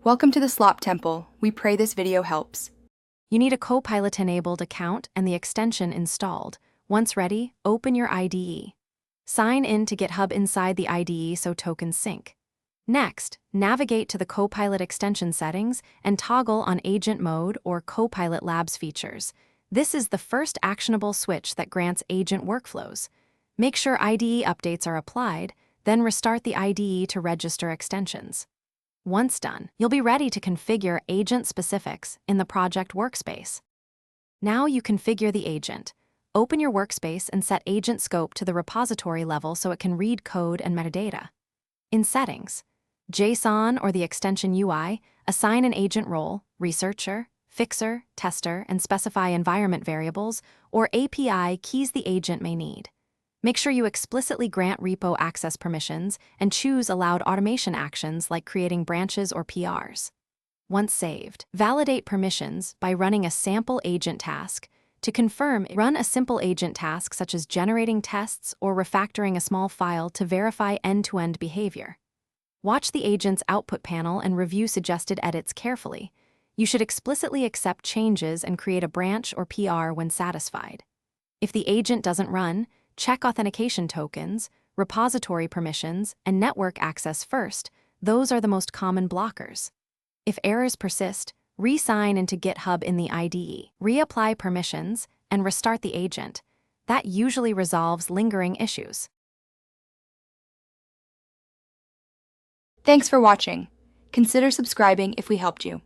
Welcome to the Slop Temple. We pray this video helps. You need a Copilot-enabled account and the extension installed. Once ready, open your IDE. Sign in to GitHub inside the IDE so tokens sync. Next, navigate to the Copilot extension settings and toggle on Agent Mode or Copilot Labs features. This is the first actionable switch that grants agent workflows. Make sure IDE updates are applied, then restart the IDE to register extensions. Once done, you'll be ready to configure agent specifics in the project workspace. Now you configure the agent. Open your workspace and set agent scope to the repository level so it can read code and metadata. In Settings, JSON or the extension UI, assign an agent role, researcher, fixer, tester, and specify environment variables or API keys the agent may need. Make sure you explicitly grant repo access permissions and choose allowed automation actions like creating branches or PRs. Once saved, validate permissions by running a sample agent task. To confirm, run a simple agent task such as generating tests or refactoring a small file to verify end-to-end behavior. Watch the agent's output panel and review suggested edits carefully. You should explicitly accept changes and create a branch or PR when satisfied. If the agent doesn't run, check authentication tokens, repository permissions, and network access first. Those are the most common blockers. If errors persist, re-sign into GitHub in the IDE, reapply permissions, and restart the agent. That usually resolves lingering issues. Thanks for watching. Consider subscribing if we helped you.